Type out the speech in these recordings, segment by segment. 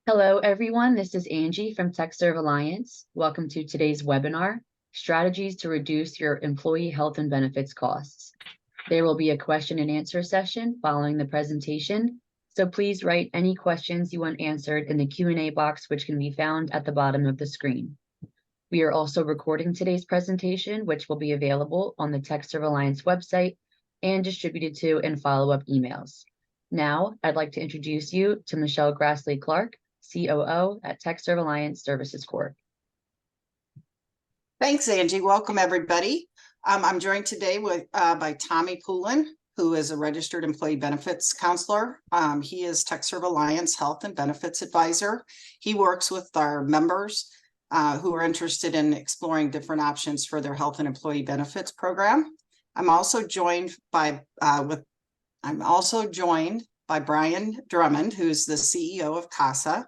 Hello, everyone. This is Angie from TechServe Alliance. Welcome to today's webinar, Strategies to Reduce Your Employee Health and Benefits Costs. There will be a question and answer session following the presentation, so please write any questions you want answered in the Q&A box, which can be found at the bottom of the screen. We are also recording today's presentation, which will be available on the TechServe Alliance website and distributed to in follow-up emails. Now, I'd like to introduce you to Michelle Grassley-Clark, COO at TechServe Alliance Services Corp. Thanks, Angie. Welcome, everybody. I'm joined today by Tommy Poulin, who is a registered employee benefits counselor. He is TechServe Alliance Health and Benefits Advisor. He works with our members who are interested in exploring different options for their health and employee benefits program. I'm also joined by Brian Drummond, who's the CEO of CASA.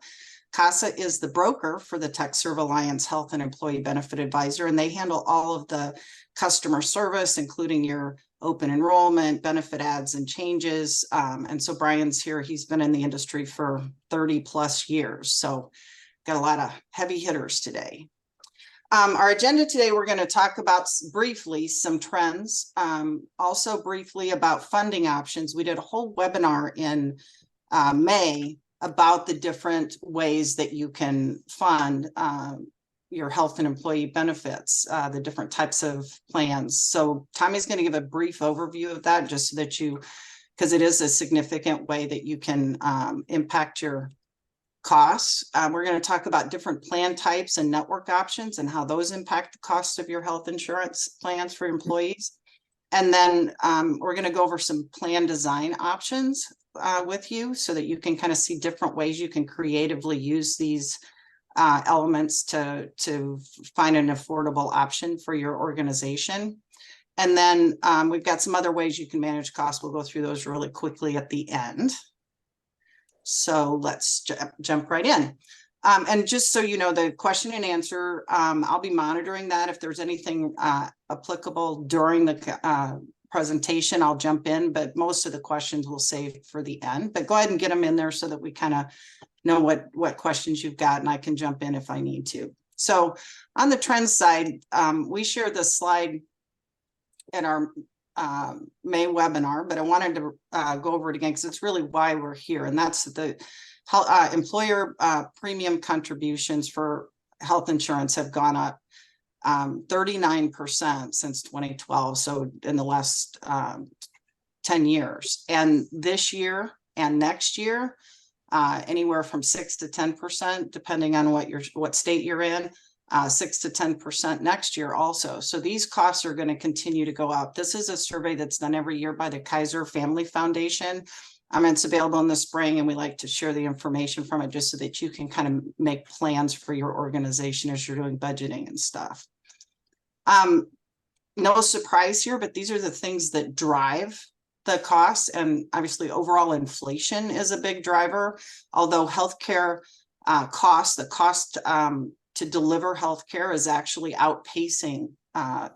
CASA is the broker for the TechServe Alliance Health and Employee Benefit Advisor, and they handle all of the customer service, including your open enrollment, benefit ads and changes. And so Brian's here. He's been in the industry for 30 plus years. So got a lot of heavy hitters today. Our agenda today, we're going to talk about briefly some trends, also briefly about funding options. We did a whole webinar in May about the different ways that you can fund your health and employee benefits, the different types of plans. So Tommy's going to give a brief overview of that just so that because it is a significant way that you can impact your costs. We're going to talk about different plan types and network options and how those impact the cost of your health insurance plans for employees. And then we're going to go over some plan design options with you so that you can kind of see different ways you can creatively use these elements to find an affordable option for your organization. And then we've got some other ways you can manage costs. We'll go through those really quickly at the end. So let's jump right in. And just so you know, the question and answer, I'll be monitoring that. If there's anything applicable during the presentation, I'll jump in, but most of the questions we'll save for the end. But go ahead and get them in there so that we kind of know what questions you've got, and I can jump in if I need to. So on the trends side, we shared this slide in our May webinar, but I wanted to go over it again because it's really why we're here, and that's the employer premium contributions for health insurance have gone up 39% since 2012, so in the last 10 years. And this year and next year, anywhere from 6 to 10%, depending on what state you're in. 6 to 10% next year also. So these costs are going to continue to go up. This is a survey that's done every year by the Kaiser Family Foundation. It's available in the spring, and we like to share the information from it just so that you can kind of make plans for your organization as you're doing budgeting and stuff. No surprise here, but these are the things that drive the costs, and obviously overall inflation is a big driver, although healthcare costs, the cost to deliver healthcare is actually outpacing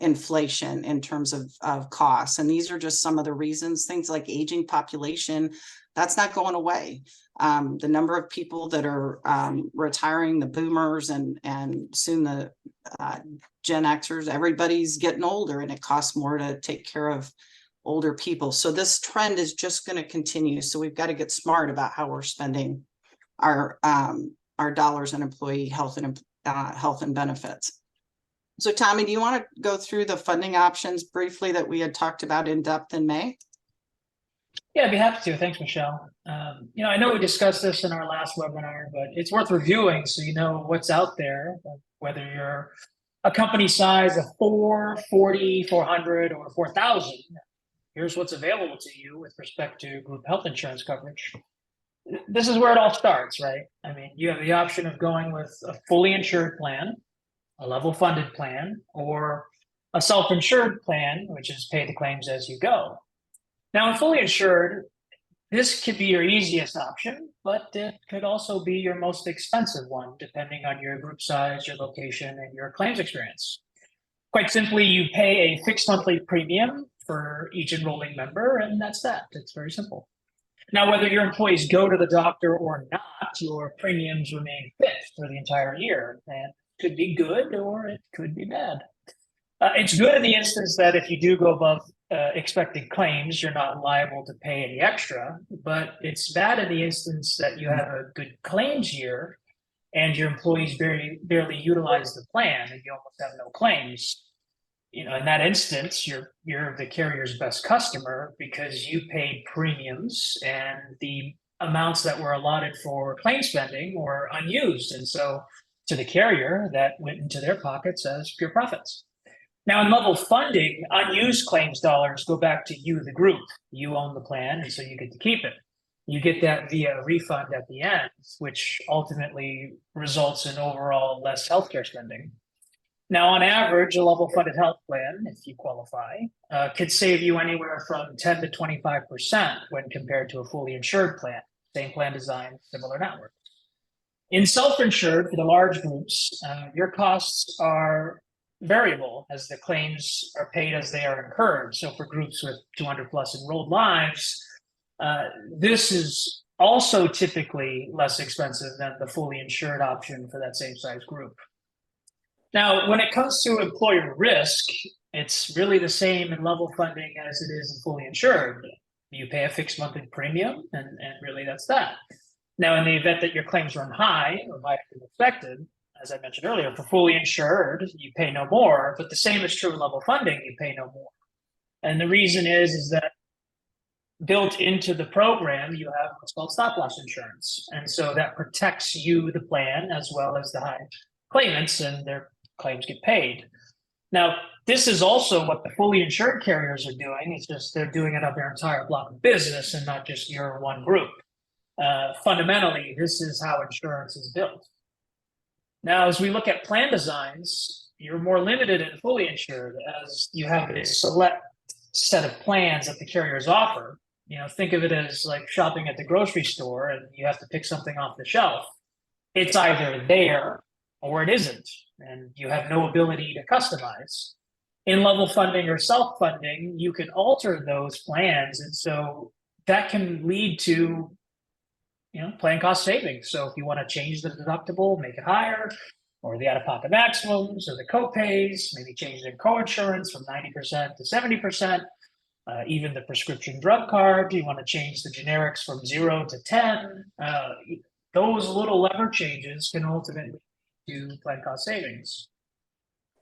inflation in terms of costs. And these are just some of the reasons. Things like aging population, that's not going away. The number of people that are retiring, the boomers and soon the Gen Xers, everybody's getting older, and it costs more to take care of older people. So this trend is just going to continue. So we've got to get smart about how we're spending our dollars on employee health and benefits. So Tommy, do you want to go through the funding options briefly that we had talked about in depth in May? Yeah, I'd be happy to. Thanks, Michelle. I know we discussed this in our last webinar, but it's worth reviewing so you know what's out there, whether you're a company size of 4, 40, 400, or 4,000. Here's what's available to you with respect to group health insurance coverage. This is where it all starts, right? You have the option of going with a fully insured plan, a level funded plan, or a self-insured plan, which is pay the claims as you go. Now, in fully insured, this could be your easiest option, but it could also be your most expensive one, depending on your group size, your location, and your claims experience. Quite simply, you pay a fixed monthly premium for each enrolling member, and that's that. It's very simple. Now, whether your employees go to the doctor or not, fact, your premiums remain fixed for the entire year, and it could be good or it could be bad. It's good in the instance that if you do go above expected claims, you're not liable to pay any extra, but it's bad in the instance that you have a good claims year and your employees barely utilize the plan and you almost have no claims. You know, in that instance, you're the carrier's best customer because you paid premiums and the amounts that were allotted for claim spending were unused. And so to the carrier, that went into their pockets as pure profits. Now, in level funding, unused claims dollars go back to you, the group. You own the plan, and so you get to keep it. You get that via refund at the end, which ultimately results in overall less healthcare spending. Now, on average, a level funded health plan, if you qualify, could save you anywhere from 10 to 25% when compared to a fully insured plan. Same plan design, similar network. In self-insured, for the large groups, your costs are variable as the claims are paid as they are incurred. So for groups with 200 plus enrolled lives, this is also typically less expensive than the fully insured option for that same size group. Now, when it comes to employer risk, it's really the same in level funding as it is in fully insured. You pay a fixed monthly premium, and really that's that. Now, in the event that your claims run high or higher than expected, as I mentioned earlier, for fully insured, you pay no more, but the same is true in level funding, you pay no more. And the reason is that built into the program, you have what's called stop loss insurance. And so that protects you, the plan, as well as the high claimants, and their claims get paid. Now, this is also what the fully insured carriers are doing. It's just they're doing it on their entire block of business and not just your one group. Fundamentally, this is how insurance is built. Now, as we look at plan designs, you're more limited in fully insured as you have a select set of plans that the carriers offer. You know, think of it as like shopping at the grocery store and you have to pick something off the shelf. It's either there or it isn't, and you have no ability to customize. In level funding or self-funding, you can alter those plans, and so that can lead to plan cost savings. So if you want to change the deductible, make it higher, or the out-of-pocket maximums, or the co-pays, maybe change the co-insurance from 90% to 70%, even the prescription drug card, you want to change the generics from 0 to 10. Those little lever changes can ultimately do plan cost savings.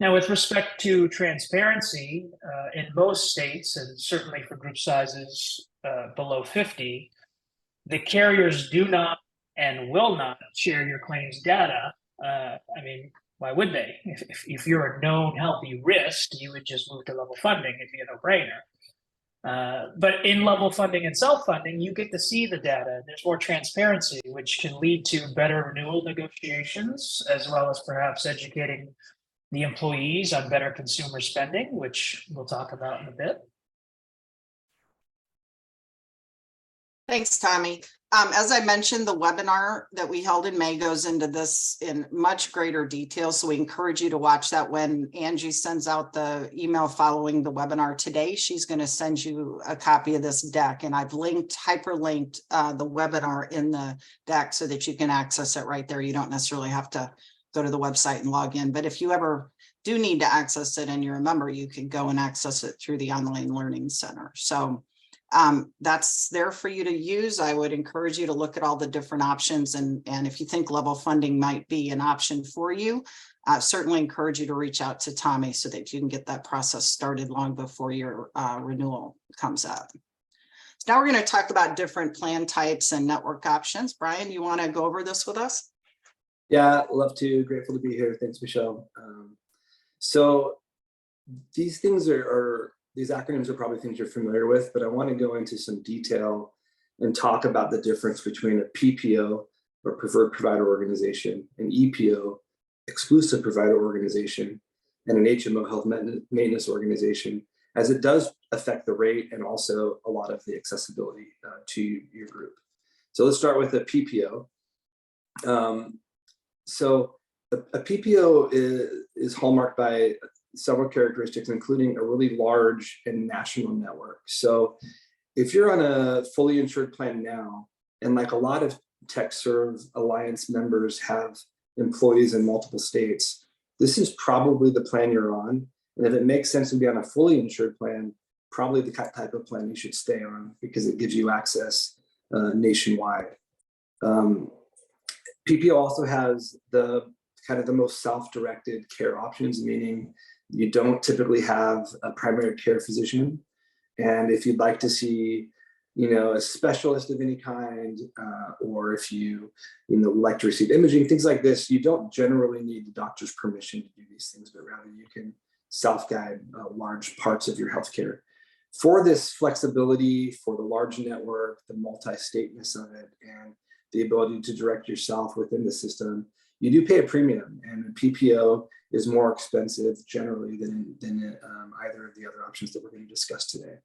Now, with respect to transparency, in most states, and certainly for group sizes below 50, the carriers do not and will not share your claims data. I mean, why would they? If you're a known healthy risk, you would just move to level funding. It'd be a no-brainer. But in level funding and self-funding, you get to see the data. There's more transparency, which can lead to better renewal negotiations, as well as perhaps educating the employees on better consumer spending, which we'll talk about in a bit. Thanks, Tommy. As I mentioned, the webinar that we held in May goes into this in much greater detail. So we encourage you to watch that. When Angie sends out the email following the webinar today, she's going to send you a copy of this deck. And I've hyperlinked the webinar in the deck so that you can access it right there. You don't necessarily have to go to the website and log in. But if you ever do need to access it and you're a member, you can go and access it through the Online Learning Center. So that's there for you to use. I would encourage you to look at all the different options, and if you think level funding might be an option for you, certainly encourage you to reach out to Tommy so that you can get that process started long before your renewal comes up. So now we're going to talk about different plan types and network options. Brian, you want to go over this with us? Yeah, love to. Grateful to be here. Thanks, Michelle. So these things these acronyms are probably things you're familiar with, but I want to go into some detail and talk about the difference between a PPO, or preferred provider organization, an EPO, exclusive provider organization, and an HMO, health maintenance organization, as it does affect the rate and also a lot of the accessibility to your group. So let's start with a PPO. So a PPO is hallmarked by several characteristics, including a really large and national network. So if you're on a fully insured plan now, And like a lot of TechServe Alliance members have employees in multiple states, this is probably the plan you're on. And if it makes sense to be on a fully insured plan, probably the type of plan you should stay on because it gives you access nationwide. PPO also has the kind of the most self-directed care options, meaning you don't typically have a primary care physician. And if you'd like to see, a specialist of any kind, or if you, like to receive imaging, things like this, you don't generally need the doctor's permission to do these things, but rather you can self-guide large parts of your healthcare. For this flexibility, for the large network, the multi-stateness of it, and the ability to direct yourself within the system, you do pay a premium, and PPO is more expensive generally than either of the other options that we're going to discuss today.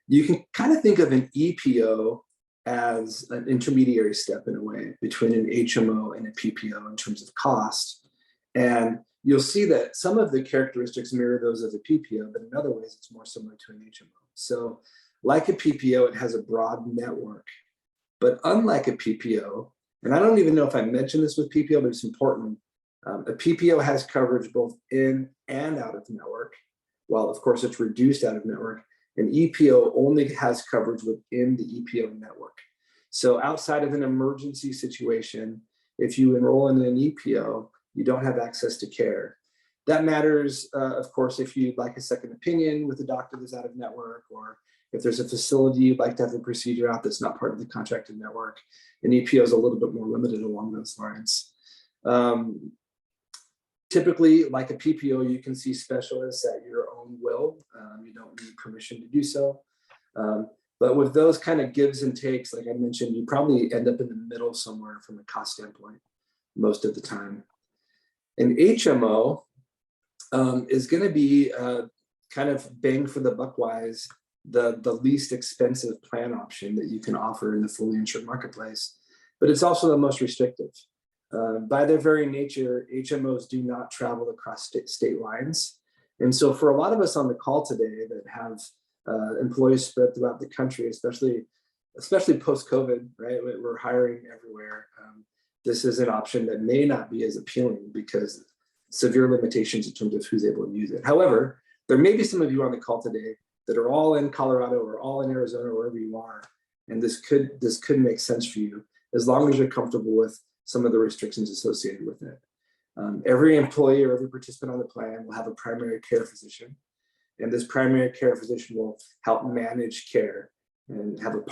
You can kind of think of an EPO as an intermediary step in a way between an HMO and a PPO in terms of cost. And you'll see that some of the characteristics mirror those of a PPO, but in other ways, it's more similar to an HMO. So like a PPO, it has a broad network, but unlike a PPO, and I don't even know if I mentioned this with PPO, but it's important. A PPO has coverage both in and out of network. Well, of course, it's reduced out of network. An EPO only has coverage within the EPO network. So outside of an emergency situation, if you enroll in an EPO, you don't have access to care. That matters, of course, if you'd like a second opinion with a doctor that's out of network, or if there's a facility you'd like to have a procedure out that's not part of the contracted network. An EPO is a little bit more limited along those lines. Typically, like a PPO, you can see specialists at your own will. You don't need permission to do so. But with those kind of gives and takes, like I mentioned, you probably end up in the middle somewhere from a cost standpoint most of the time. An HMO is going to be kind of bang for the buck wise, the least expensive plan option that you can offer in the fully insured marketplace, but it's also the most restrictive. By their very nature, HMOs do not travel across state lines. And so for a lot of us on the call today that have employees spread throughout the country, especially post-COVID, right? We're hiring everywhere. This is an option that may not be as appealing because severe limitations in terms of who's able to use it. However, there may be some of you on the call today that are all in Colorado or all in Arizona, or wherever you are, and this could make sense for you as long as you're comfortable with some of the restrictions associated with it. Every employee or every participant on the plan will have a primary care physician, and this primary care physician will help manage care and have a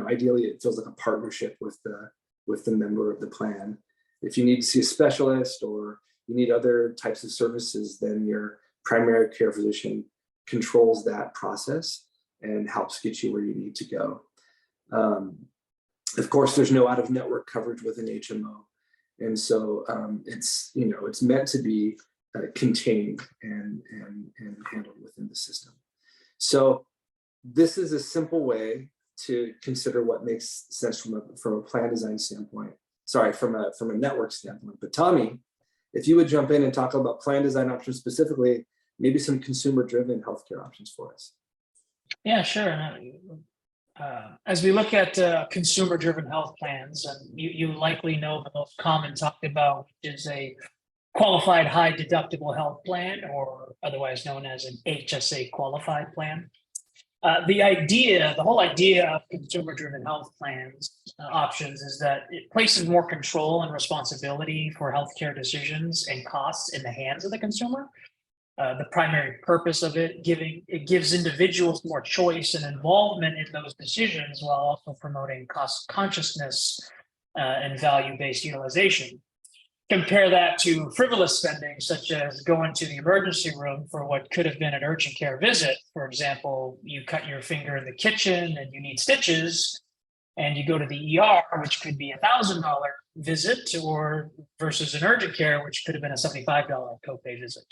ideally it feels like a partnership with the member of the plan. If you need to see a specialist or you need other types of services, then your primary care physician controls that process and helps get you where you need to go. Of course, there's no out-of-network coverage with an HMO. And so it's meant to be contained and handled within the system. So this is a simple way to consider what makes sense from a plan design standpoint. Sorry, from a network standpoint. But Tommy, if you would jump in and talk about plan design options specifically, maybe some consumer-driven healthcare options for us. Yeah, sure. As we look at consumer-driven health plans, and you likely know the most common talked about, which is a qualified high deductible health plan, or otherwise known as an HSA qualified plan. The whole idea of consumer-driven health plans options is that it places more control and responsibility for healthcare decisions and costs in the hands of the consumer. The primary purpose of it gives individuals more choice and involvement in those decisions, while also promoting cost consciousness and value-based utilization. Compare that to frivolous spending, such as going to the emergency room for what could have been an urgent care visit. For example, you cut your finger in the kitchen and you need stitches, and you go to the ER, which could be $1,000 visit, or versus an urgent care, which could have been a $75 copay visit.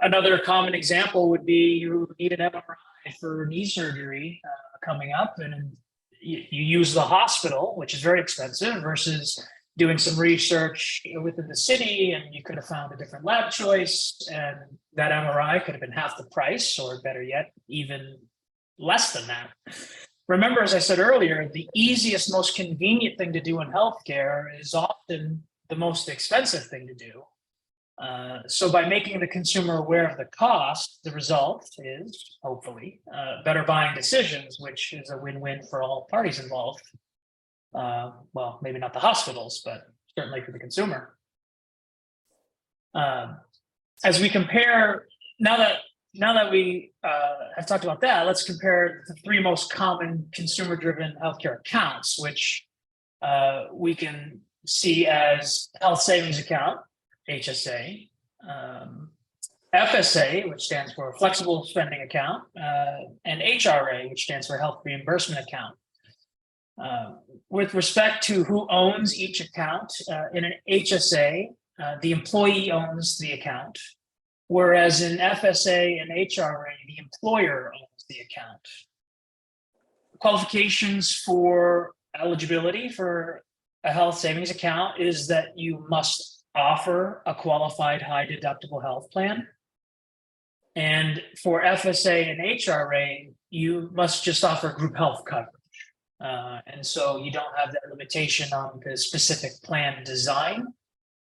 Another common example would be you need an MRI for knee surgery coming up, and you use the hospital, which is very expensive, versus doing some research within the city, and you could have found a different lab choice, and that MRI could have been half the price, or better yet, even less than that. remember, as I said earlier, the easiest, most convenient thing to do in healthcare is often the most expensive thing to do. So by making the consumer aware of the cost, the result is hopefully better buying decisions, which is a win-win for all parties involved. Well, maybe not the hospitals, but certainly for the consumer. As we compare, now that we have talked about that, let's compare the three most common consumer-driven healthcare accounts, which we can see as health savings account, HSA, FSA, which stands for flexible spending account, and HRA, which stands for health reimbursement account. With respect to who owns each account, in an HSA, the employee owns the account, whereas in FSA and HRA, the employer owns the account. Qualifications for eligibility for a health savings account is that you must offer a qualified high deductible health plan. And for FSA and HRA, you must just offer group health coverage. And so you don't have that limitation on the specific plan design.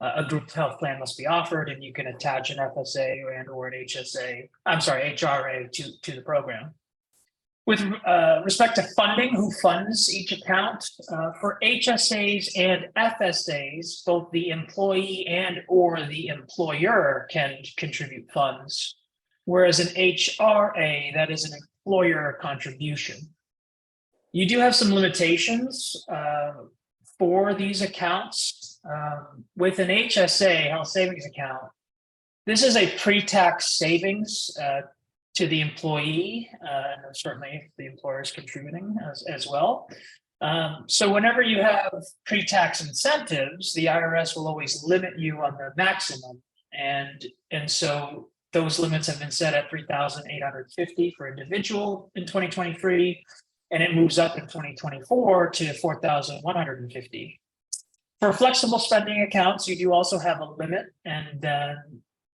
A group health plan must be offered, and you can attach an FSA and or an HRA to the program. With respect to funding, who funds each account, for HSAs and FSAs, both the employee and or the employer can contribute funds, whereas an HRA, that is an employer contribution. You do have some limitations for these accounts. With an HSA, health savings account, this is a pre-tax savings to the employee, and certainly the employer is contributing as well. So whenever you have pre-tax incentives, the IRS will always limit you on the maximum. And so those limits have been set at $3,850 for individual in 2023, and it moves up in 2024 to $4,150. For flexible spending accounts, you do also have a limit, and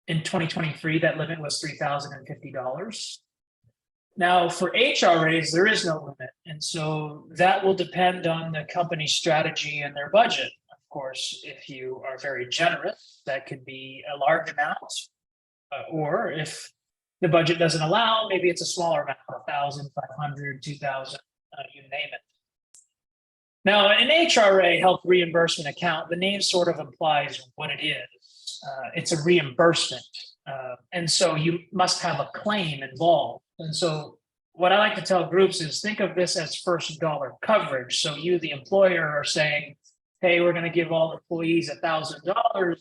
in 2023, that limit was $3,050. Now, for HRAs, there is no limit. And so that will depend on the company's strategy and their budget. Of course, if you are very generous, that could be a large amount. Or if the budget doesn't allow, maybe it's a smaller amount, 1,000, 500, 2,000, you name it. Now, an HRA, health reimbursement account, the name sort of implies what it is. It's a reimbursement. And so you must have a claim involved. And so what I like to tell groups is think of this as first dollar coverage. So you, the employer, are saying, hey, we're going to give all employees $1,000.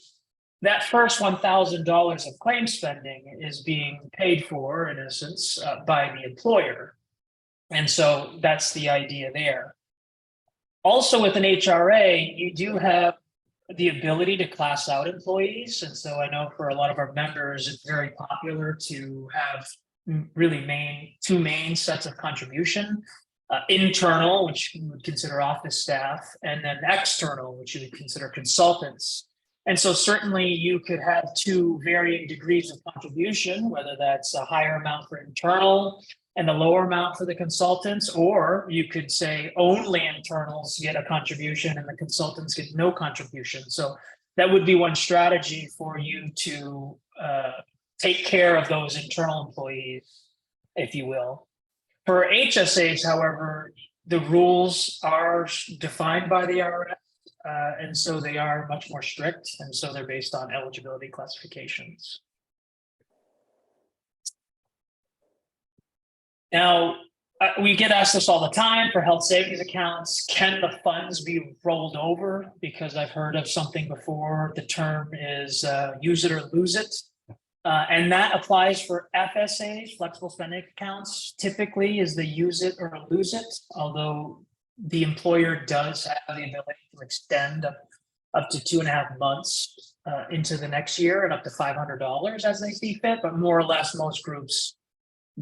That first $1,000 of claim spending is being paid for, in essence, by the employer. And so that's the idea there. Also with an HRA, you do have the ability to class out employees. And so I know for a lot of our members, it's very popular to have really two main sets of contribution, internal, which you would consider office staff, and then external, which you would consider consultants. And so certainly you could have two varying degrees of contribution, whether that's a higher amount for internal and a lower amount for the consultants, or you could say only internals get a contribution and the consultants get no contribution. So that would be one strategy for you to take care of those internal employees, if you will. For HSAs, however, the rules are defined by the IRS, and so they are much more strict, and so they're based on eligibility classifications. Now, we get asked this all the time for health savings accounts. Can the funds be rolled over? Because I've heard of something before. The term is use it or lose it. And that applies for FSAs, flexible spending accounts, typically is the use it or lose it, although the employer does have the ability to extend up to 2.5 months into the next year and up to $500 as they see fit, but more or less most groups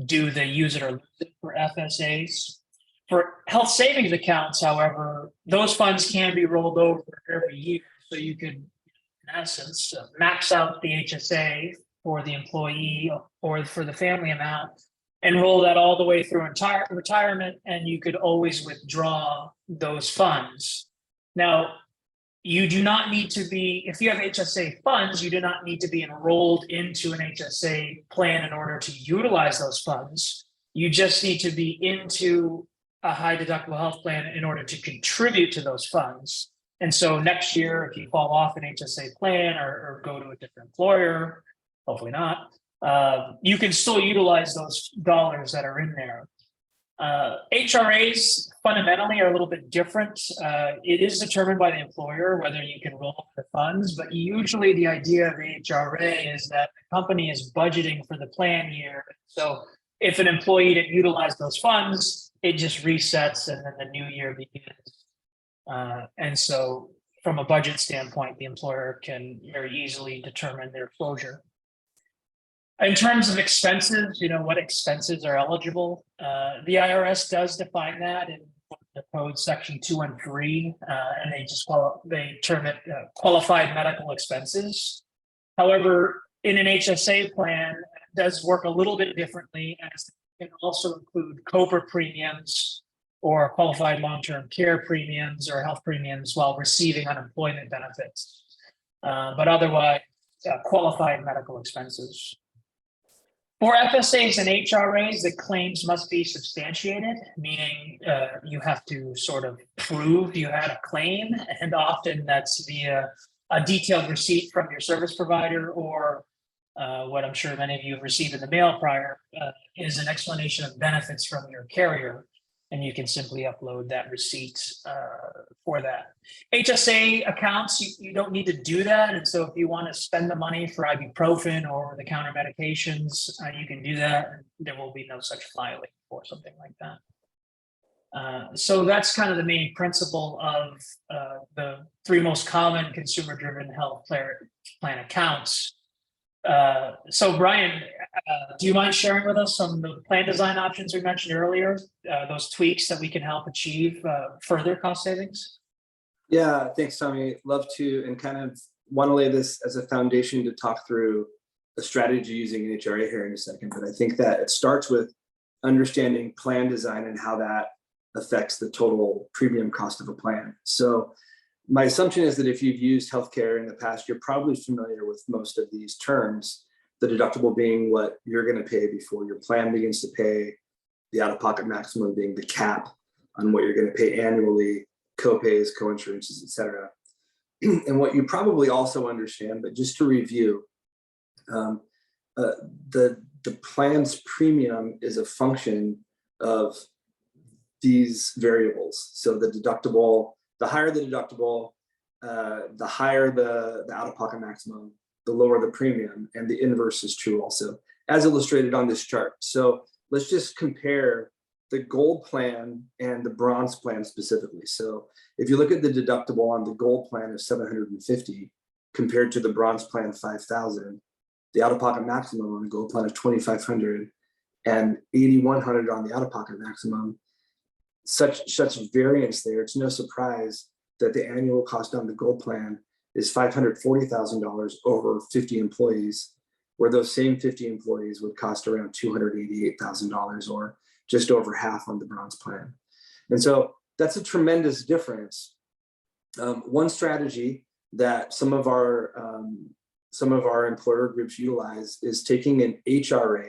do the use it or lose it for FSAs. For health savings accounts, however, those funds can be rolled over every year. So you could, in essence, max out the HSA for the employee or for the family amount enroll that all the way through entire retirement, and you could always withdraw those funds. Now, you do not need to be, if you have HSA funds, you do not need to be enrolled into an HSA plan in order to utilize those funds. You just need to be into a high deductible health plan in order to contribute to those funds. And so next year, if you fall off an HSA plan or go to a different employer, hopefully not, you can still utilize those dollars that are in there. HRAs fundamentally are a little bit different. It is determined by the employer whether you can roll the funds, but usually the idea of the HRA is that the company is budgeting for the plan year. So if an employee didn't utilize those funds, it just resets and then the new year begins. And so from a budget standpoint, the employer can very easily determine their closure. In terms of expenses, what expenses are eligible? The IRS does define that in the code section 213, and they term it qualified medical expenses. However, in an HSA plan, it does work a little bit differently, as it can also include COBRA premiums or qualified long-term care premiums or health premiums while receiving unemployment benefits. But otherwise, qualified medical expenses. For FSAs and HRAs, the claims must be substantiated, meaning you have to sort of prove you had a claim, and often that's via a detailed receipt from your service provider, or what I'm sure many of you have received in the mail prior is an explanation of benefits from your carrier, and you can simply upload that receipt for that. HSA accounts, you don't need to do that. And so if you want to spend the money for ibuprofen or over-the-counter medications, you can do that. There will be no such filing for something like that. So that's kind of the main principle of the three most common consumer-driven health plan accounts. So Brian, do you mind sharing with us some of the plan design options we mentioned earlier, those tweaks that we can help achieve further cost savings? Yeah, thanks, Tommy. Love to, and kind of want to lay this as a foundation to talk through a strategy using an HRA here in a second. But I think that it starts with understanding plan design and how that affects the total premium cost of a plan. So my assumption is that if you've used healthcare in the past, you're probably familiar with most of these terms, the deductible being what you're going to pay before your plan begins to pay, the out-of-pocket maximum being the cap on what you're going to pay annually, co-pays, co-insurances, et cetera. And what you probably also understand, but just to review, the plan's premium is a function of these variables. So the deductible, the higher the deductible, the higher the out-of-pocket maximum, the lower the premium, and the inverse is true also, as illustrated on this chart. So let's just compare the gold plan and the bronze plan specifically. So if you look at the deductible on the gold plan of $750 compared to the bronze plan $5,000, the out-of-pocket maximum on the gold plan is $2,500 and $8,100 on the out-of-pocket maximum. Such variance there, it's no surprise that the annual cost on the gold plan is $540,000 over 50 employees, where those same 50 employees would cost around $288,000, or just over half on the bronze plan. And so that's a tremendous difference. One strategy that some of our employer groups utilize is taking an HRA,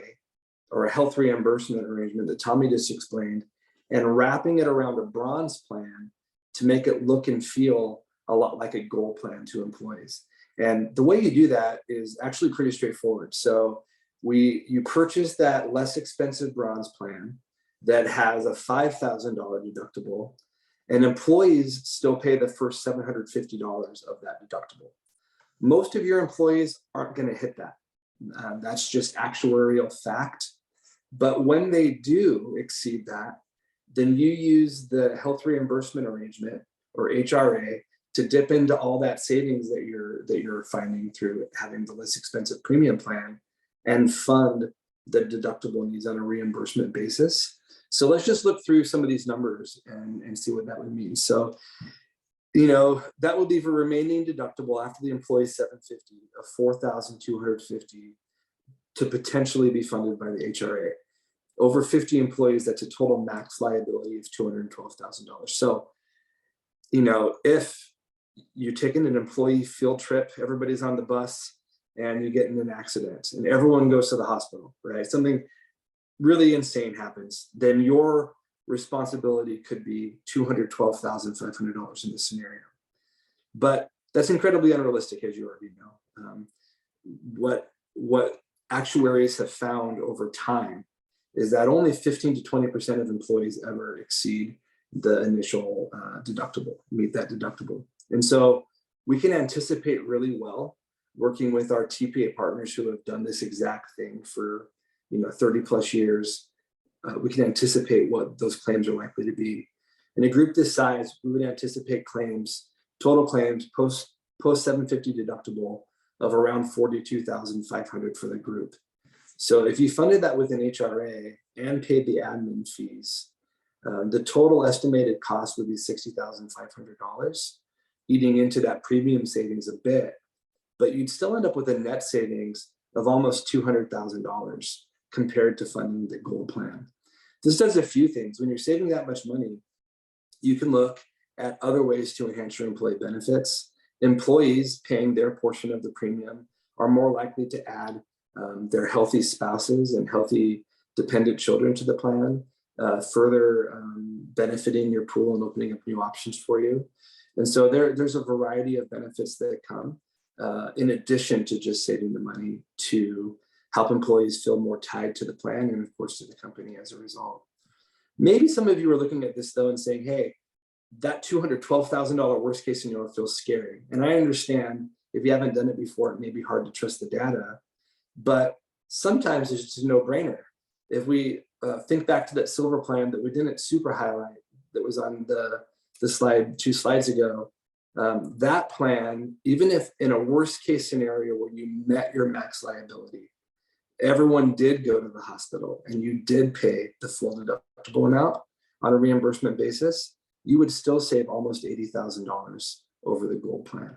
or a health reimbursement arrangement that Tommy just explained, and wrapping it around a bronze plan to make it look and feel a lot like a gold plan to employees. And the way you do that is actually pretty straightforward. So you purchase that less expensive bronze plan that has a $5,000 deductible, and employees still pay the first $750 of that deductible. Most of your employees aren't going to hit that. That's just actuarial fact. But when they do exceed that, then you use the health reimbursement arrangement, or HRA, to dip into all that savings that you're finding through having the less expensive premium plan, and fund the deductible needs on a reimbursement basis. So let's just look through some of these numbers and see what that would mean. So, that would leave a remaining deductible after the employee $750 of $4,250 to potentially be funded by the HRA. Over 50 employees, that's a total max liability of $212,000. So, if you're taking an employee field trip, everybody's on the bus, and you get in an accident, and everyone goes to the hospital, right? Something really insane happens, then your responsibility could be $212,500 in this scenario. But that's incredibly unrealistic, as you already know. What actuaries have found over time is that only 15 to 20% of employees ever exceed the initial deductible, meet that deductible. And so we can anticipate really well working with our TPA partners who have done this exact thing for 30 plus years. We can anticipate what those claims are likely to be. In a group this size, we would anticipate total claims post 750 deductible of around $42,500 for the group. So if you funded that with an HRA and paid the admin fees, the total estimated cost would be $60,500, eating into that premium savings a bit, but you'd still end up with a net savings of almost $200,000 compared to funding the gold plan. This does a few things. When you're saving that much money, you can look at other ways to enhance your employee benefits. Employees paying their portion of the premium are more likely to add their healthy spouses and healthy dependent children to the plan, further benefiting your pool and opening up new options for you. And so there's a variety of benefits that come in addition to just saving the money to help employees feel more tied to the plan and of course to the company as a result. Maybe some of you are looking at this though and saying, hey, that $212,000 worst case scenario feels scary. And I understand if you haven't done it before, it may be hard to trust the data, but sometimes it's just a no-brainer. If we think back to that silver plan that we didn't super highlight, that was on the slide 2 slides ago, that plan, even if in a worst case scenario where you met your max liability, everyone did go to the hospital and you did pay the full deductible amount on a reimbursement basis, you would still save almost $80,000 over the gold plan.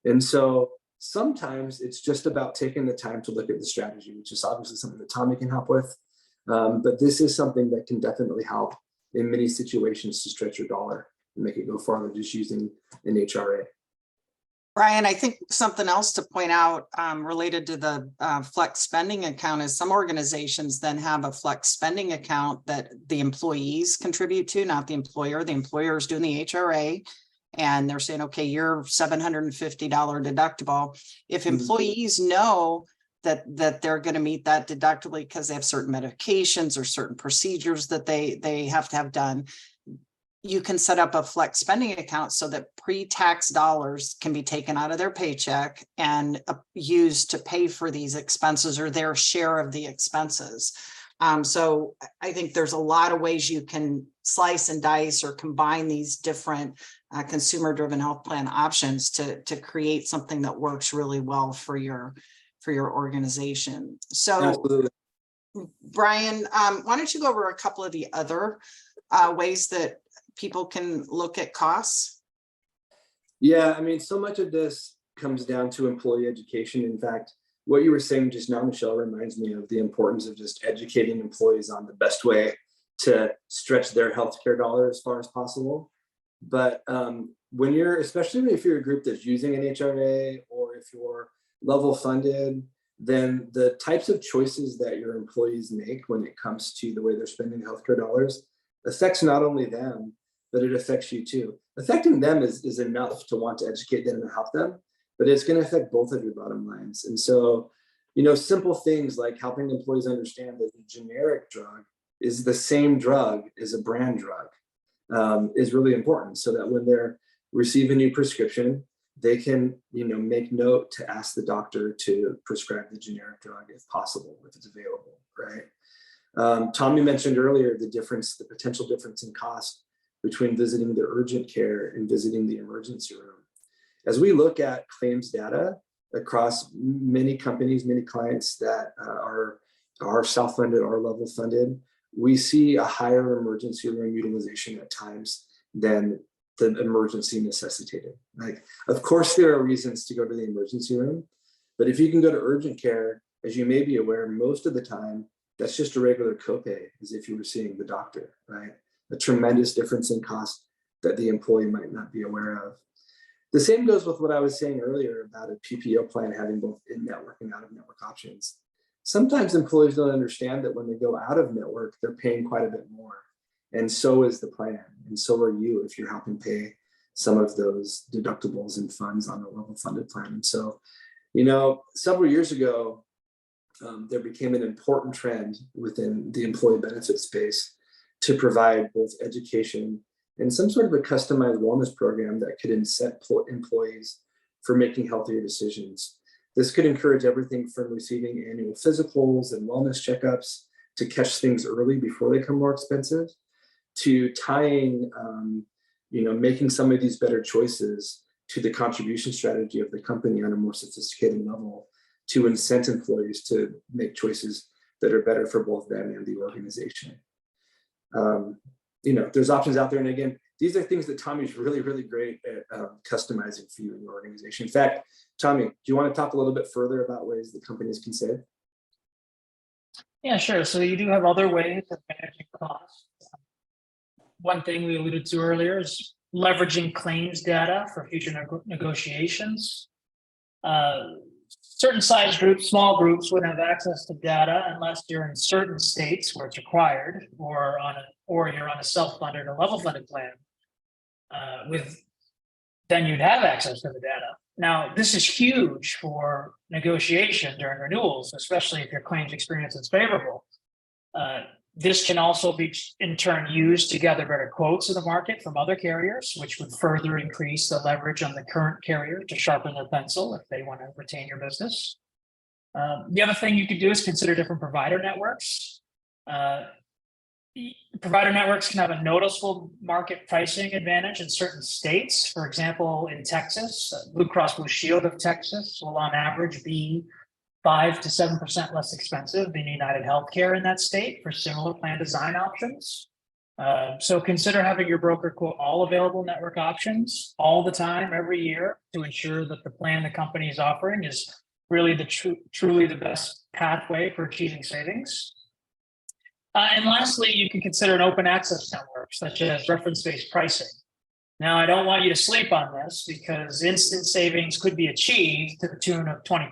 And so sometimes it's just about taking the time to look at the strategy, which is obviously something that Tommy can help with. But this is something that can definitely help in many situations to stretch your dollar and make it go farther just using an HRA. Brian, I think something else to point out related to the flex spending account is some organizations then have a flex spending account that the employees contribute to, not the employer. The employer is doing the HRA and they're saying, okay, you're $750 deductible. If employees know that they're going to meet that deductible because they have certain medications or certain procedures that they have to have done, you can set up a flex spending account so that pre-tax dollars can be taken out of their paycheck and used to pay for these expenses or their share of the expenses. So I think there's a lot of ways you can slice and dice or combine these different consumer-driven health plan options to create something that works really well for your organization. So, Absolutely. Brian, why don't you go over a couple of the other ways that people can look at costs? Yeah, I mean, so much of this comes down to employee education. In fact, what you were saying just now, Michelle, reminds me of the importance of just educating employees on the best way to stretch their healthcare dollar as far as possible. But when especially if you're a group that's using an HRA or if you're level funded, then the types of choices that your employees make when it comes to the way they're spending healthcare dollars affects not only them, but it affects you too. Affecting them is enough to want to educate them and help them, but it's going to affect both of your bottom lines. And so, simple things like helping employees understand that the generic drug is the same drug as a brand drug is really important, so that when they're receiving a new prescription, they can, make note to ask the doctor to prescribe the generic drug if possible, if it's available, right? Tommy mentioned earlier the potential difference in cost between visiting the urgent care and visiting the emergency room. As we look at claims data across many companies, many clients that are self-funded or level funded, we see a higher emergency room utilization at times than the emergency necessitated. Like, of course, there are reasons to go to the emergency room, but if you can go to urgent care, as you may be aware, most of the time, That's just a regular copay, as if you were seeing the doctor, right? A tremendous difference in cost that the employee might not be aware of. The same goes with what I was saying earlier about a PPO plan having both in-network and out-of-network options. Sometimes employees don't understand that when they go out of network, they're paying quite a bit more. And so is the plan. And so are you if you're helping pay some of those deductibles and funds on a level funded plan. And so, several years ago, there became an important trend within the employee benefit space to provide both education and some sort of a customized wellness program that could incent employees for making healthier decisions. This could encourage everything from receiving annual physicals and wellness checkups to catch things early before they become more expensive, to tying, making some of these better choices to the contribution strategy of the company on a more sophisticated level to incent employees to make choices that are better for both them and the organization. There's options out there. And again, these are things that Tommy's really, really great at customizing for you and your organization. In fact, Tommy, do you want to talk a little bit further about ways that companies can save? Yeah, sure. So you do have other ways of managing costs. One thing we alluded to earlier is leveraging claims data for future negotiations. Certain size groups, small groups, wouldn't have access to data unless you're in certain states where it's required, or you're on a self-funded or level-funded plan. Then you'd have access to the data. Now, this is huge for negotiation during renewals, especially if your claims experience is favorable. This can also be in turn used to gather better quotes in the market from other carriers, which would further increase the leverage on the current carrier to sharpen their pencil if they want to retain your business. The other thing you could do is consider different provider networks. Provider networks can have a noticeable market pricing advantage in certain states. For example, in Texas, Blue Cross Blue Shield of Texas will on average be 5 to 7% less expensive than United Healthcare in that state for similar plan design options. So consider having your broker quote all available network options all the time, every year, to ensure that the plan the company is offering is really truly the best pathway for achieving savings. And lastly, you can consider an open access network, such as reference-based pricing. Now, I don't want you to sleep on this because instant savings could be achieved to the tune of 20%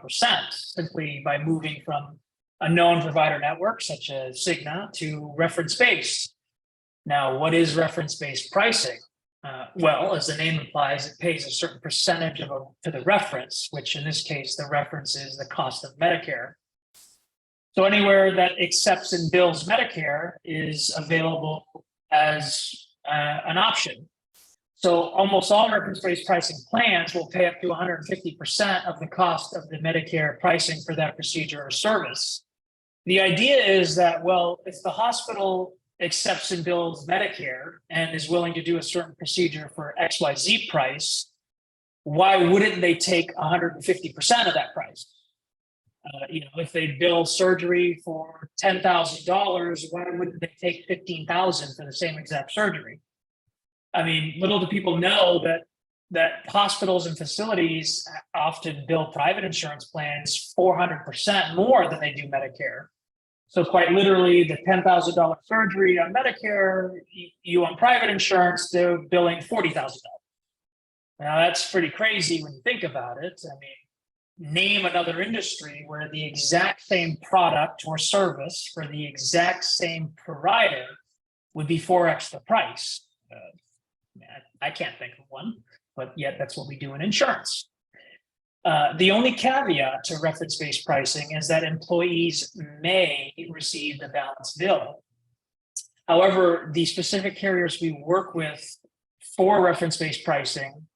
simply by moving from a known provider network, such as Cigna, to reference-based. Now, what is reference-based pricing? Well, as the name implies, it pays a certain percentage to the reference, which in this case, the reference is the cost of Medicare. So anywhere that accepts and bills Medicare is available as an option. So almost all reference-based pricing plans will pay up to 150% of the cost of the Medicare pricing for that procedure or service. The idea is that, well, if the hospital accepts and bills Medicare and is willing to do a certain procedure for XYZ price, why wouldn't they take 150% of that price? If they bill surgery for $10,000, why wouldn't they take $15,000 for the same exact surgery? I mean, little do people know that hospitals and facilities often bill private insurance plans 400% more than they do Medicare. So quite literally, the $10,000 surgery on Medicare, you on private insurance, they're billing $40,000. Now that's pretty crazy when you think about it. I mean, name another industry where the exact same product or service for the exact same provider would be 4x the price. I can't think of one, but yet that's what we do in insurance. The only caveat to reference-based pricing is that employees may receive the balance bill. However, the specific carriers we work with for reference-based pricing,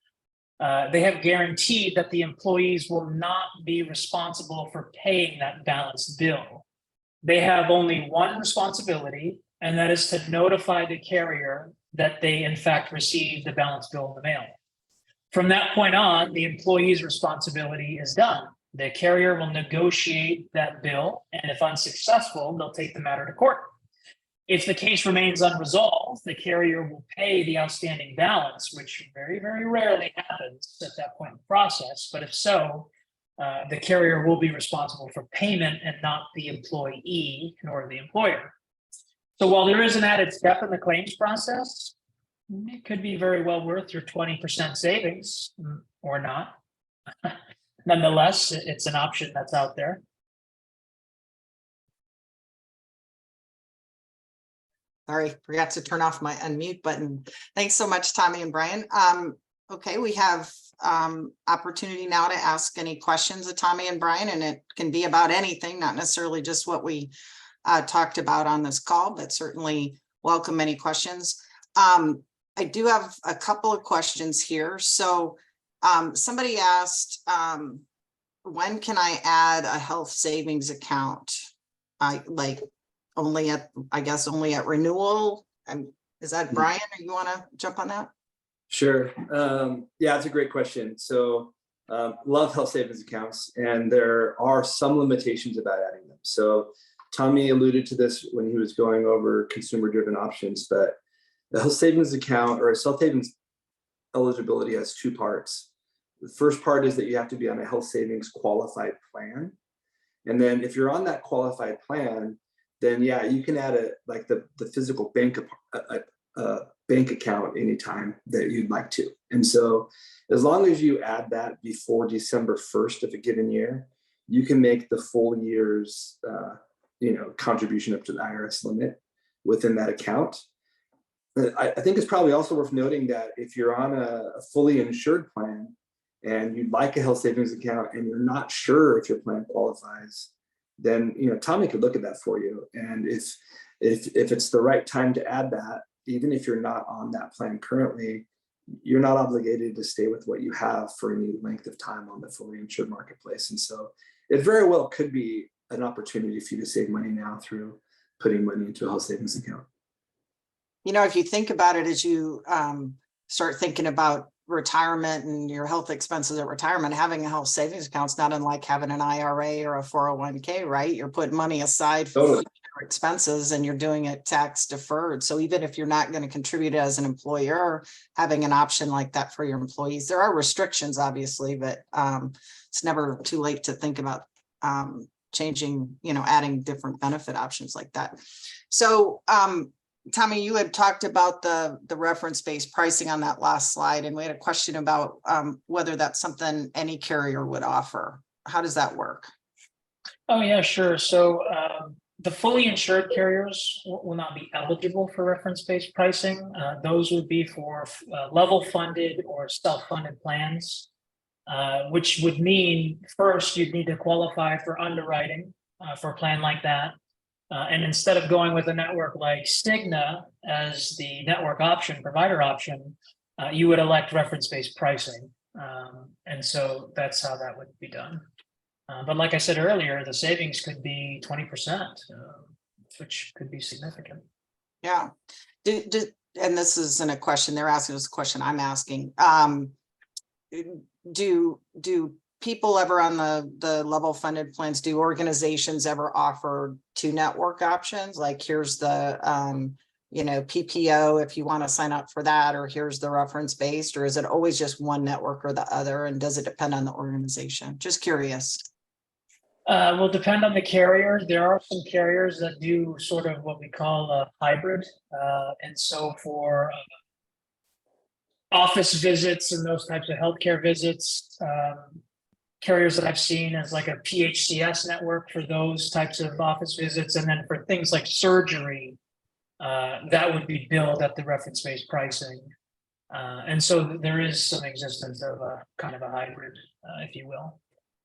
they have guaranteed that the employees will not be responsible for paying that balance bill. They have only one responsibility, and that is to notify the carrier that they in fact received the balance bill in the mail. From that point on, the employee's responsibility is done. The carrier will negotiate that bill, and if unsuccessful, they'll take the matter to court. If the case remains unresolved, the carrier will pay the outstanding balance, which very, very rarely happens at that point in the process. But if so, the carrier will be responsible for payment and not the employee nor the employer. So while there is an added step in the claims process, it could be very well worth your 20% savings or not. Nonetheless, it's an option that's out there. Sorry, forgot to turn off my unmute button. Thanks so much, Tommy and Brian. Okay, we have opportunity now to ask any questions of Tommy and Brian, and it can be about anything, not necessarily just what we talked about on this call, but certainly welcome any questions. I do have a couple of questions here. So somebody asked, when can I add a health savings account? Only at, I guess, only at renewal? Is that Brian, or you want to jump on that? Sure. Yeah, it's a great question. So love health savings accounts, and there are some limitations about adding them. So Tommy alluded to this when he was going over consumer-driven options, but the health savings account or a health savings eligibility has two parts. The first part is that you have to be on a health savings qualified plan. And then if you're on that qualified plan, then yeah, you can add the physical bank account anytime that you'd like to. And so as long as you add that before December 1st of a given year, you can make the full year's contribution up to the IRS limit within that account. I think it's probably also worth noting that if you're on a fully insured plan and you'd like a health savings account and you're not sure if your plan qualifies, then Tommy could look at that for you. And if it's the right time to add that, even if you're not on that plan currently, you're not obligated to stay with what you have for any length of time on the fully insured marketplace. And so it very well could be an opportunity for you to save money now through putting money into a health savings account. If you think about it, as you start thinking about retirement and your health expenses at retirement, having a health savings account is not unlike having an IRA or a 401k, right? You're putting money aside for Totally. future expenses and you're doing it tax deferred. So even if you're not going to contribute as an employer, having an option like that for your employees, there are restrictions, obviously, but it's never too late to think about changing, adding different benefit options like that. So Tommy, you had talked about the reference-based pricing on that last slide, and we had a question about whether that's something any carrier would offer. How does that work? Oh, yeah, sure. So the fully insured carriers will not be eligible for reference-based pricing. Those would be for level funded or self-funded plans, which would mean first you'd need to qualify for underwriting for a plan like that. And instead of going with a network like Cigna as the network option, provider option, you would elect reference-based pricing. And so that's how that would be done. But like I said earlier, the savings could be 20%, which could be significant. Yeah. And this isn't a question they're asking, it's a question I'm asking. Do people ever on the level funded plans, do organizations ever offer two network options? Like here's the PPO if you want to sign up for that, or here's the reference based, or is it always just one network or the other? And does it depend on the organization? Just curious. Will depend on the carrier. There are some carriers that do sort of what we call a hybrid. And so for office visits and those types of healthcare visits, carriers that I've seen as like a PHCS network for those types of office visits. And then for things like surgery, that would be billed at the reference-based pricing. And so there is some existence of a kind of a hybrid, if you will.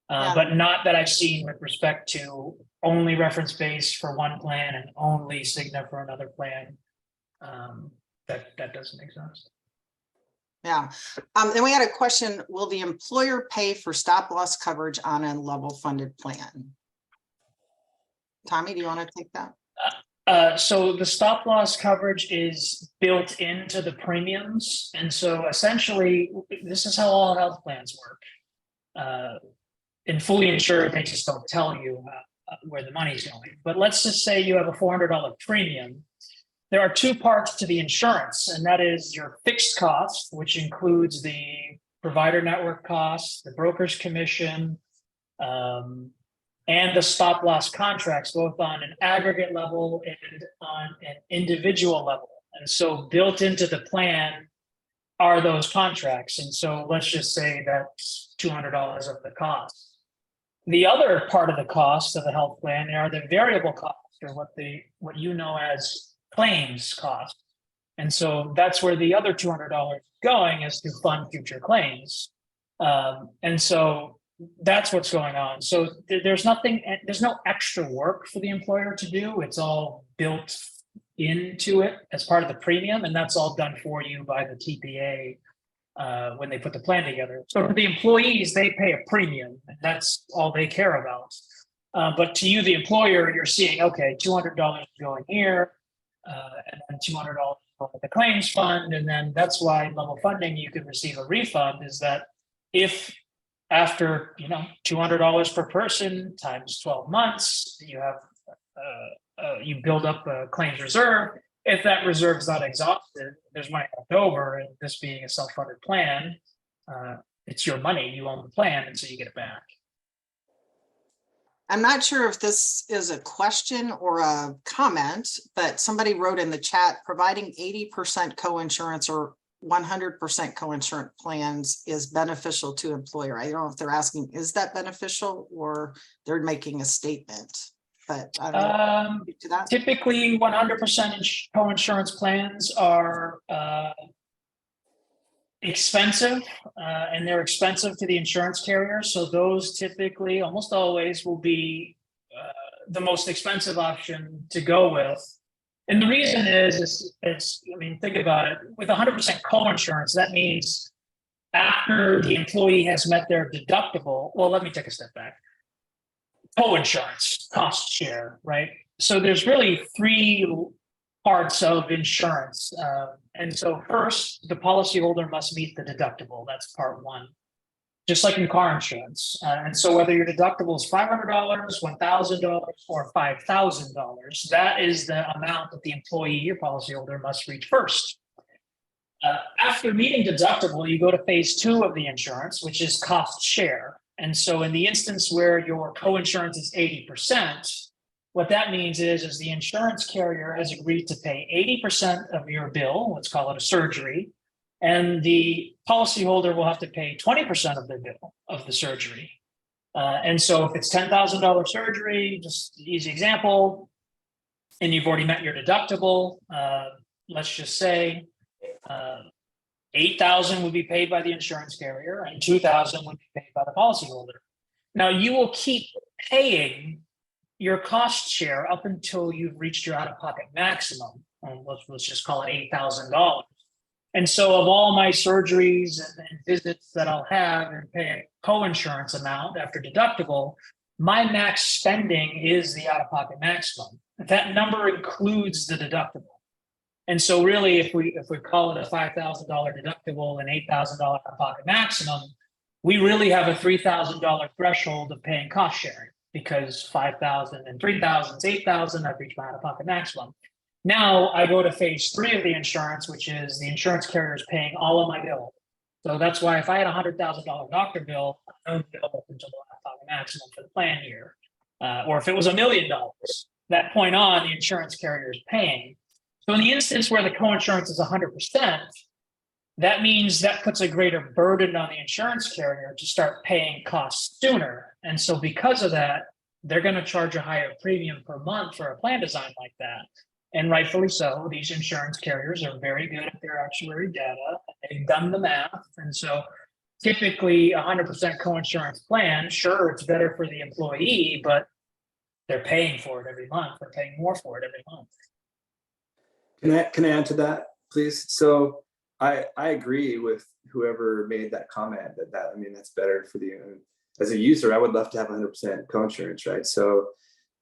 But not that I've seen with respect to only reference-based for one plan and only Cigna for another plan. That doesn't exist. Yeah. Then we had a question, will the employer pay for stop loss coverage on a level funded plan? Tommy, do you want to take that? So the stop loss coverage is built into the premiums. And so essentially, this is how all health plans work. In fully insured, they just don't tell you where the money's going. But let's just say you have a $400 premium. There are two parts to the insurance, and that is your fixed cost, which includes the provider network costs, the broker's commission, and the stop loss contracts, both on an aggregate level and on an individual level. And so built into the plan are those contracts. And so let's just say that's $200 of the cost. The other part of the cost of the health plan are the variable costs, or what you know as claims costs. And so that's where the other $200 is going, is to fund future claims. And so that's what's going on. So there's no extra work for the employer to do. It's all built into it as part of the premium, and that's all done for you by the TPA when they put the plan together. So for the employees, they pay a premium, and that's all they care about. But to you, the employer, you're seeing, okay, $200 going here, and then $200 going to the claims fund, and then that's why level funding, you could receive a refund, is that if after, $200 per person times 12 months, you have you build up a claims reserve. If that reserve is not exhausted, there's money left over, and this being a self-funded plan, it's your money, you own the plan, and so you get it back. I'm not sure if this is a question or a comment, but somebody wrote in the chat, providing 80% co-insurance or 100% co-insurance plans is beneficial to employer. I don't know if they're asking, is that beneficial, or they're making a statement, but I don't know. To that. Typically 100% co-insurance plans are expensive, and they're expensive to the insurance carrier. So those typically, almost always, will be the most expensive option to go with. And the reason is think about it. With 100% co-insurance, that means after the employee has met their deductible. Well, let me take a step back. Co-insurance, cost share, right? So there's really three parts of insurance. And so first, the policyholder must meet the deductible. That's part one, just like in car insurance. And so whether your deductible is $500, $1,000, or $5,000, that is the amount that the employee, your policyholder, must reach first. After meeting deductible, you go to phase 2 of the insurance, which is cost share. And so in the instance where your co-insurance is 80%, what that means is the insurance carrier has agreed to pay 80% of your bill, let's call it a surgery, and the policyholder will have to pay 20% of their bill of the surgery. And so if it's $10,000 surgery, just easy example, and you've already met your deductible, let's just say $8,000 would be paid by the insurance carrier and $2,000 would be paid by the policyholder. Now you will keep paying your cost share up until you've reached your out-of-pocket maximum. Let's just call it $8,000. And so of all my surgeries and visits that I'll have and pay a co-insurance amount after deductible, my max spending is the out-of-pocket maximum. That number includes the deductible. And so really, if we call it a $5,000 deductible and $8,000 out-of-pocket maximum, we really have a $3,000 threshold of paying cost sharing, because $5,000 and $3,000 is $8,000, I've reached my out-of-pocket maximum. Now I go to phase 3 of the insurance, which is the insurance carrier is paying all of my bills. So that's why if I had a $100,000 doctor bill, I don't bill up until the out-of-pocket maximum for the plan year. Or if it was $1 million, that point on, the insurance carrier is paying. So in the instance where the co-insurance is 100%, that means that puts a greater burden on the insurance carrier to start paying costs sooner. And so because of that, they're going to charge a higher premium per month for a plan design like that. And rightfully so. These insurance carriers are very good at their actuary data. They've done the math. And so typically 100% co-insurance plan, sure, it's better for the employee, but they're paying for it every month. They're paying more for it every month. Can I add to that, please? So I agree with whoever made that comment that's better for the, as a user, I would love to have 100% co-insurance, right? So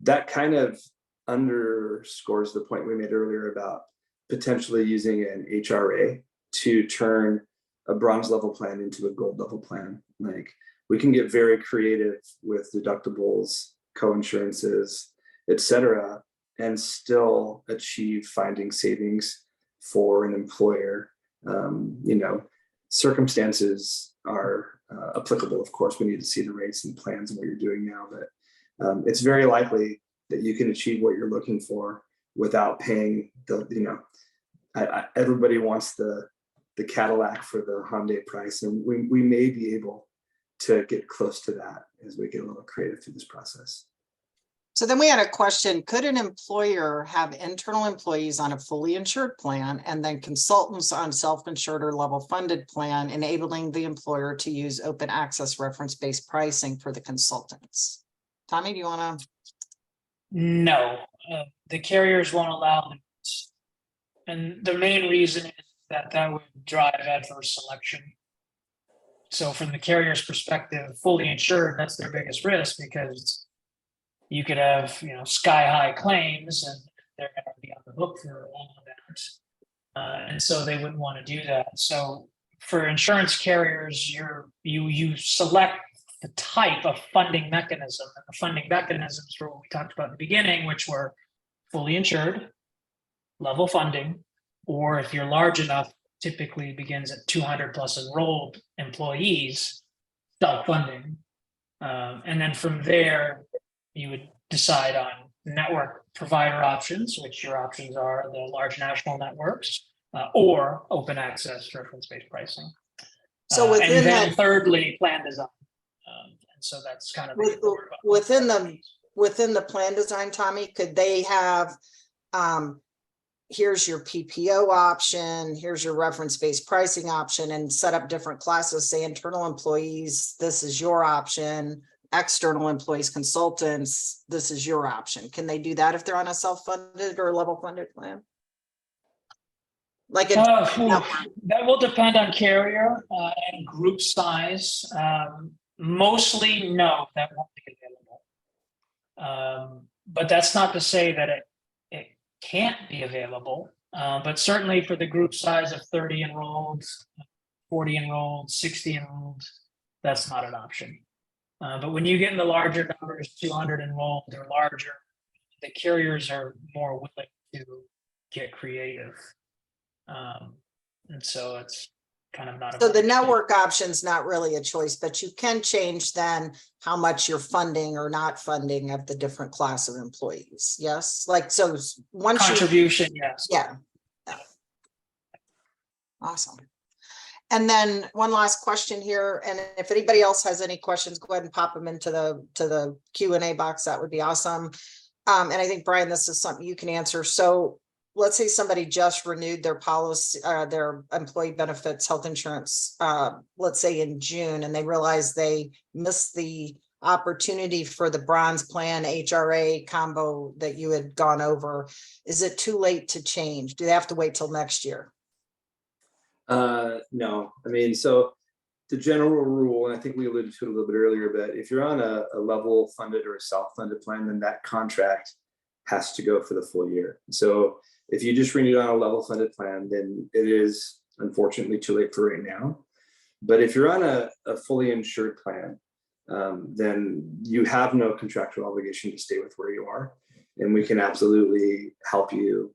that kind of underscores the point we made earlier about potentially using an HRA to turn a bronze level plan into a gold level plan. Like, we can get very creative with deductibles, co-insurances, etc., and still achieve finding savings for an employer. circumstances are applicable. Of course, we need to see the rates and plans and what you're doing now, but it's very likely that you can achieve what you're looking for without paying the, everybody wants the Cadillac for the Hyundai price, and we may be able to get close to that as we get a little creative through this process. So then we had a question, could an employer have internal employees on a fully insured plan and then consultants on self-insured or level funded plan, enabling the employer to use open access reference-based pricing for the consultants? Tommy, do you want to? No, the carriers won't allow them. And the main reason is that would drive adverse selection. So from the carrier's perspective, fully insured, that's their biggest risk, because you could have, sky high claims and they're going to be on the hook for all of that. And so they wouldn't want to do that. So for insurance carriers, you select the type of funding mechanism, and the funding mechanisms were what we talked about in the beginning, which were fully insured, level funding, or if you're large enough, typically begins at 200 plus enrolled employees, self-funding. And then from there, you would decide on network provider options, which your options are the large national networks, or open access reference-based pricing. So within and then that, thirdly, plan design. And so that's kind of within the plan design, Tommy, could they have, here's your PPO option, here's your reference-based pricing option, and set up different classes, say internal employees, this is your option, external employees, consultants, this is your option. Can they do that if they're on a self-funded or level funded plan? Like that will depend on carrier and group size. Mostly, no, that won't be available. But that's not to say that it can't be available. But certainly for the group size of 30 enrolled, 40 enrolled, 60 enrolled, that's not an option. But when you get in the larger numbers, 200 enrolled or larger, the carriers are more willing to get creative. And so it's kind of not. So the network option's not really a choice, but you can change then how much you're funding or not funding of the different class of employees. Yes, like so once contribution. Yes. Yeah. Awesome. And then one last question here, and if anybody else has any questions, go ahead and pop them into the Q&A box. That would be awesome. And I think, Brian, this is something you can answer. So let's say somebody just renewed their policy, their employee benefits health insurance, let's say in June, and they realize they missed the opportunity for the bronze plan HRA combo that you had gone over. Is it too late to change? Do they have to wait till next year? No, I mean, so the general rule, and I think we alluded to it a little bit earlier, but if you're on a level funded or a self-funded plan, then that contract has to go for the full year. So if you just renewed on a level funded plan, then it is unfortunately too late for right now. But if you're on a fully insured plan, then you have no contractual obligation to stay with where you are. And we can absolutely help you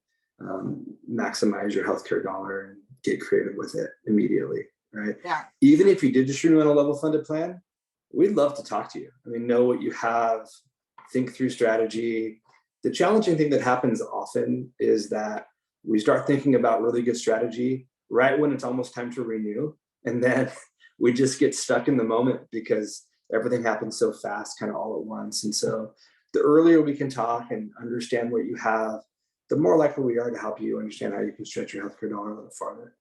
maximize your healthcare dollar and get creative with it immediately, right? Yeah. Even if you did just renew on a level funded plan, we'd love to talk to you. I mean, know what you have, think through strategy. The challenging thing that happens often is that we start thinking about really good strategy right when it's almost time to renew. And then we just get stuck in the moment because everything happens so fast, kind of all at once. And so the earlier we can talk and understand what you have, the more likely we are to help you understand how you can stretch your healthcare dollar a little farther.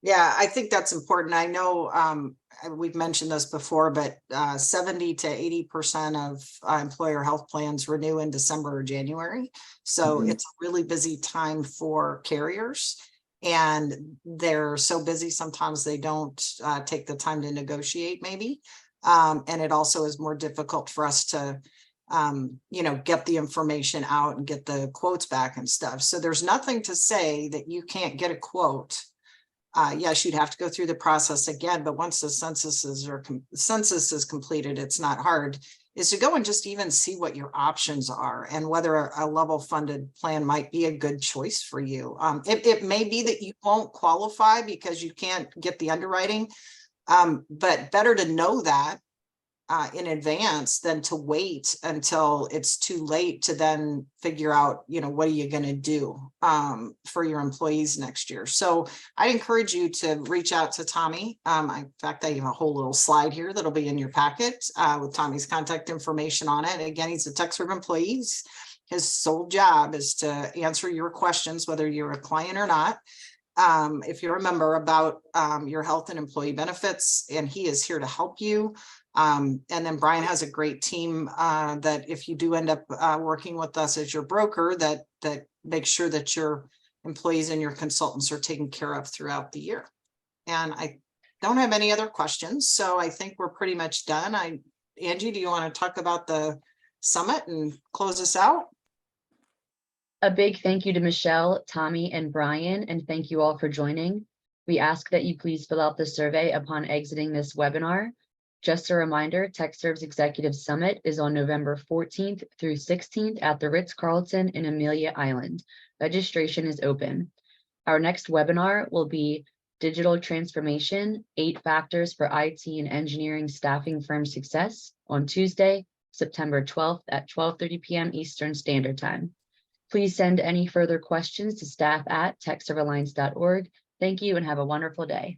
Yeah, I think that's important. I know we've mentioned this before, but 70 to 80% of employer health plans renew in December or January. So it's a really busy time for carriers, and they're so busy sometimes they don't take the time to negotiate maybe. And it also is more difficult for us to get the information out and get the quotes back and stuff. So there's nothing to say that you can't get a quote. Yes, you'd have to go through the process again, but once the census is completed, it's not hard. is to go and just even see what your options are and whether a level funded plan might be a good choice for you. It may be that you won't qualify because you can't get the underwriting, but better to know that in advance than to wait until it's too late to then figure out, what are you going to do for your employees next year. So I'd encourage you to reach out to Tommy. In fact, I have a whole little slide here that'll be in your packet with Tommy's contact information on it. Again, he's a TechServe employee. His sole job is to answer your questions, whether you're a client or not. If you remember about your health and employee benefits, and he is here to help you. And then Brian has a great team that if you do end up working with us as your broker, that makes sure that your employees and your consultants are taken care of throughout the year. And I don't have any other questions, so I think we're pretty much done. Angie, do you want to talk about the summit and close us out? A big thank you to Michelle, Tommy, and Brian, and thank you all for joining. We ask that you please fill out the survey upon exiting this webinar. Just a reminder, TechServe's Executive Summit is on November 14th through 16th at the Ritz-Carlton in Amelia Island. Registration is open. Our next webinar will be Digital Transformation, 8 Factors for IT and Engineering Staffing Firm Success on Tuesday, September 12th at 12:30 p.m. Eastern Standard Time. Please send any further questions to staff@techservealliance.org. Thank you and have a wonderful day.